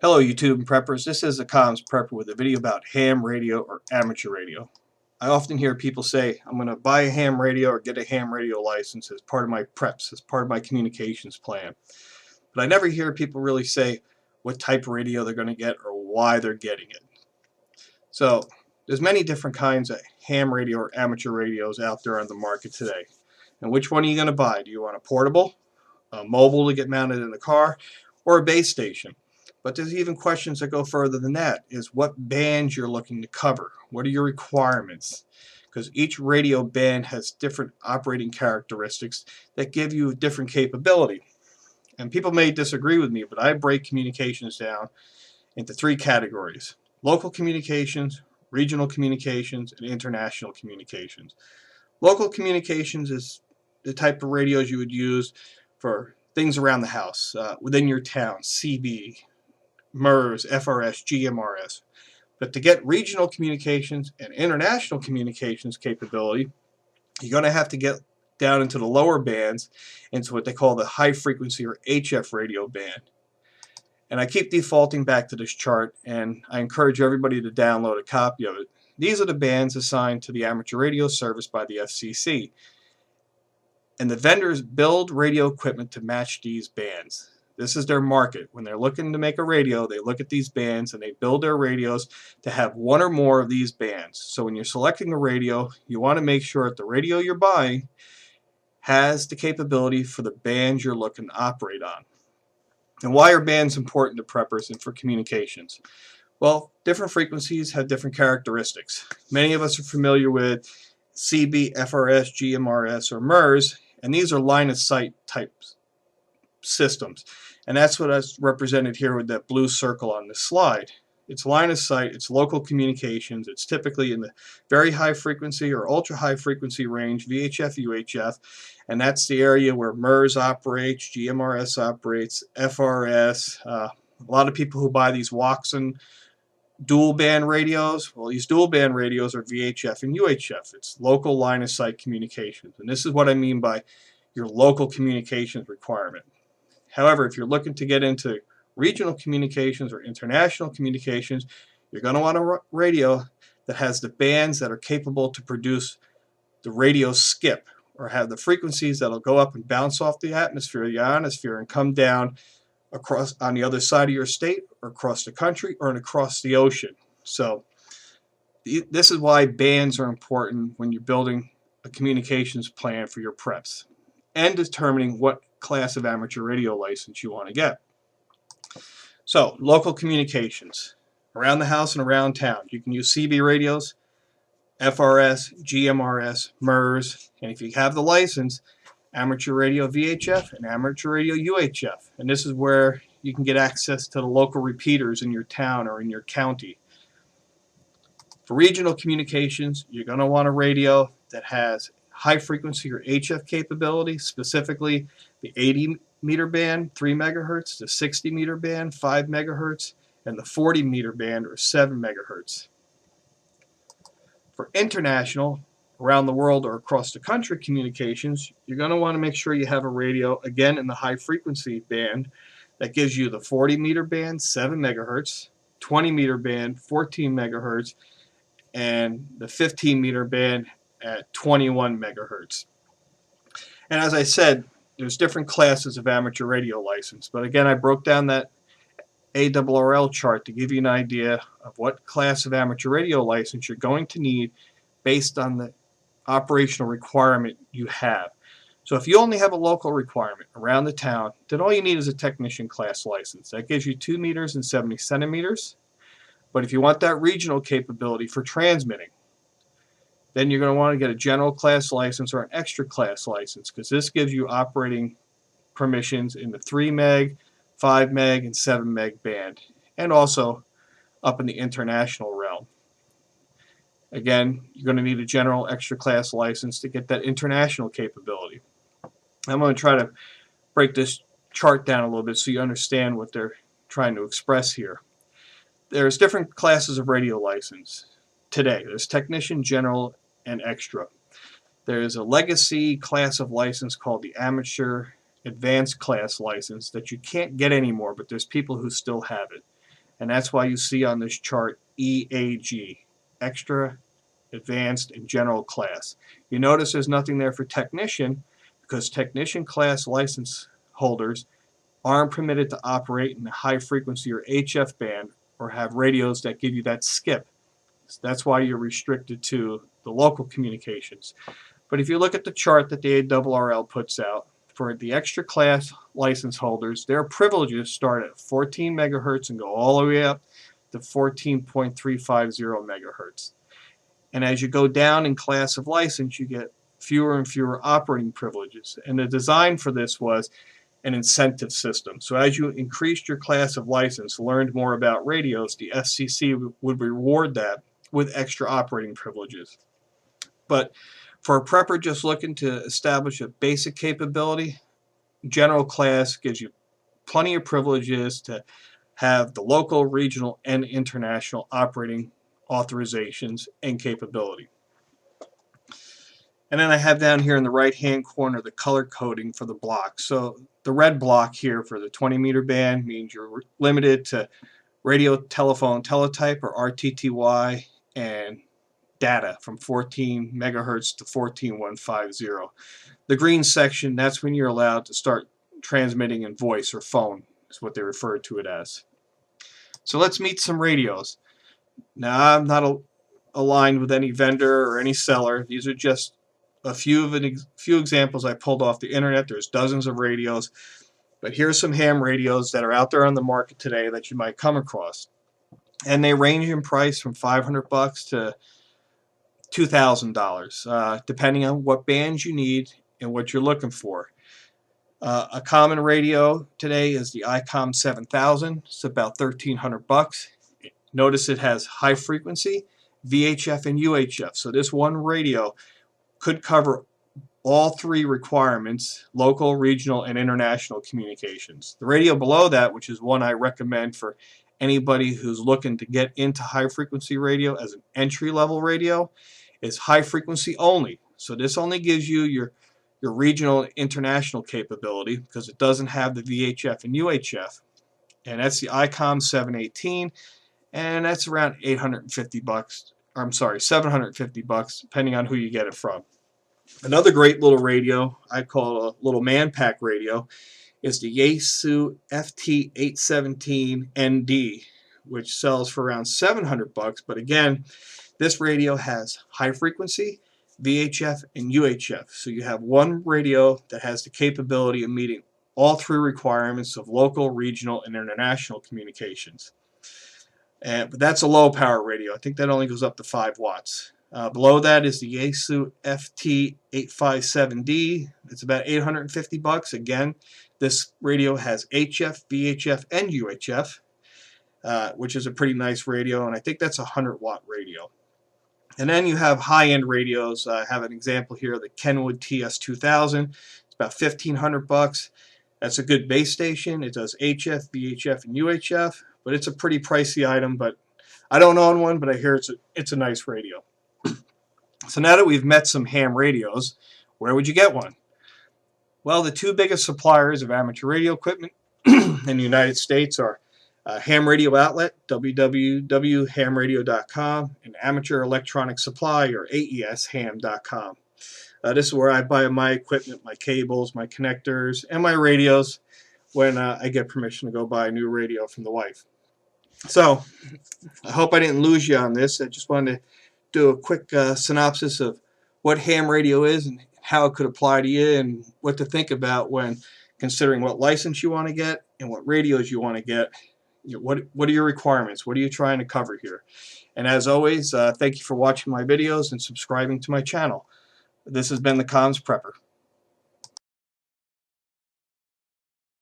Hello YouTube and preppers, this is the comms prepper with a video about ham radio or amateur radio. I often hear people say, I'm going to buy a ham radio or get a ham radio license as part of my preps, as part of my communications plan. But I never hear people really say what type of radio they're going to get or why they're getting it. So there's many different kinds of ham radio or amateur radios out there on the market today. And which one are you going to buy? Do you want a portable, a mobile to get mounted in the car, or a base station? But there's even questions that go further than that, is what bands you're looking to cover. What are your requirements? Because each radio band has different operating characteristics that give you a different capability. And people may disagree with me, but I break communications down into three categories: local communications, regional communications, and international communications. Local communications is the type of radios you would use for things around the house, within your town, CB, MERS, FRS, GMRS. But to get regional communications and international communications capability, you're going to have to get down into the lower bands, into what they call the high frequency or HF radio band. And I keep defaulting back to this chart, and I encourage everybody to download a copy of it. These are the bands assigned to the amateur radio service by the FCC. And the vendors build radio equipment to match these bands. This is their market. When they're looking to make a radio, they look at these bands and they build their radios to have one or more of these bands. So when you're selecting a radio, you want to make sure that the radio you're buying has the capability for the bands you're looking to operate on. And why are bands important to preppers and for communications? Well, different frequencies have different characteristics. Many of us are familiar with CB, FRS, GMRS, or MERS, and these are line of sight type systems. And that's what is represented here with that blue circle on this slide. It's line of sight, it's local communications, it's typically in the very high frequency or ultra high frequency range, VHF, UHF, and that's the area where MERS operates, GMRS operates, FRS. A lot of people who buy these Watson dual band radios, well, these dual band radios are VHF and UHF. It's local line of sight communications, and this is what I mean by your local communications requirement. However, if you're looking to get into regional communications or international communications, you're going to want a radio that has the bands that are capable to produce the radio skip, or have the frequencies that will go up and bounce off the atmosphere, the ionosphere, and come down across on the other side of your state, or across the country, or across the ocean. So this is why bands are important when you're building a communications plan for your preps and determining what class of amateur radio license you want to get. So, local communications. Around the house and around town, you can use CB radios, FRS, GMRS, MERS, and if you have the license, amateur radio VHF and amateur radio UHF. And this is where you can get access to the local repeaters in your town or in your county. For regional communications, you're going to want a radio that has high frequency or HF capability, specifically the 80 meter band, 3 megahertz, the 60 meter band, 5 megahertz, and the 40 meter band, or 7 megahertz. For international, around the world or across the country communications, you're going to want to make sure you have a radio, again in the high frequency band, that gives you the 40 meter band, 7 megahertz, 20 meter band, 14 megahertz, and the 15 meter band at 21 megahertz. And as I said, there's different classes of amateur radio license, but again, I broke down that ARRL chart to give you an idea of what class of amateur radio license you're going to need based on the operational requirement you have. So if you only have a local requirement around the town, then all you need is a technician class license. That gives you 2 meters and 70 centimeters. But if you want that regional capability for transmitting, then you're going to want to get a general class license or an extra class license, because this gives you operating permissions in the 3 meg, 5 meg, and 7 meg band, and also up in the international realm. Again, you're going to need a general extra class license to get that international capability. I'm going to try to break this chart down a little bit so you understand what they're trying to express here. There's different classes of radio license today. There's technician, general, and extra. There's a legacy class of license called the amateur advanced class license that you can't get anymore, but there's people who still have it. And that's why you see on this chart EAG, Extra, Advanced, and General Class. You notice there's nothing there for Technician, because Technician class license holders aren't permitted to operate in the high frequency or HF band or have radios that give you that skip. So that's why you're restricted to the local communications. But if you look at the chart that the ARRL puts out, for the extra class license holders, their privileges start at 14 megahertz and go all the way up to 14.350 megahertz. And as you go down in class of license, you get fewer and fewer operating privileges. And the design for this was an incentive system. So as you increased your class of license, learned more about radios, the FCC would reward that with extra operating privileges. But for a prepper just looking to establish a basic capability, general class gives you plenty of privileges to have the local, regional, and international operating authorizations and capability. And then I have down here in the right hand corner the color coding for the block. So the red block here for the 20 meter band means you're limited to radio, telephone, teletype, or RTTY, and data from 14 megahertz to 14150. The green section, that's when you're allowed to start transmitting in voice or phone, is what they refer to it as. So let's meet some radios. Now, I'm not aligned with any vendor or any seller. These are just a few examples I pulled off the internet. There's dozens of radios, but here's some ham radios that are out there on the market today that you might come across, and they range in price from $500 to $2,000, depending on what bands you need and what you're looking for. A common radio today is the ICOM 7000. It's about $1,300. Notice it has high frequency, VHF, and UHF. So this one radio could cover all three requirements: local, regional, and international communications. The radio below that, which is one I recommend for anybody who's looking to get into high frequency radio as an entry-level radio, is high frequency only. So this only gives you your regional and international capability because it doesn't have the VHF and UHF. And that's the ICOM 718, and that's around $850. I'm sorry, $750, depending on who you get it from. Another great little radio, I call a little man pack radio, is the Yaesu FT817ND, which sells for around $700. But again, this radio has high frequency, VHF, and UHF. So you have one radio that has the capability of meeting all three requirements of local, regional, and international communications. But that's a low power radio. I think that only goes up to 5 watts. Below that is the Yaesu FT857D. It's about $850. Again, this radio has HF, VHF, and UHF, which is a pretty nice radio, and I think that's a 100-watt radio. And then you have high-end radios. I have an example here, the Kenwood TS2000. It's about $1,500. That's a good base station. It does HF, VHF, and UHF, but it's a pretty pricey item. But I don't own one, but I hear it's a nice radio. So now that we've met some ham radios, where would you get one? Well, the two biggest suppliers of amateur radio equipment in the United States are Ham Radio Outlet, www.hamradio.com, and Amateur Electronic Supply, or AESham.com. This is where I buy my equipment, my cables, my connectors, and my radios when I get permission to go buy a new radio from the wife. So I hope I didn't lose you on this. I just wanted to do a quick synopsis of what ham radio is and how it could apply to you, and what to think about when considering what license you want to get and what radios you want to get. What are your requirements? What are you trying to cover here? And as always, thank you for watching my videos and subscribing to my channel. This has been the Comms Prepper.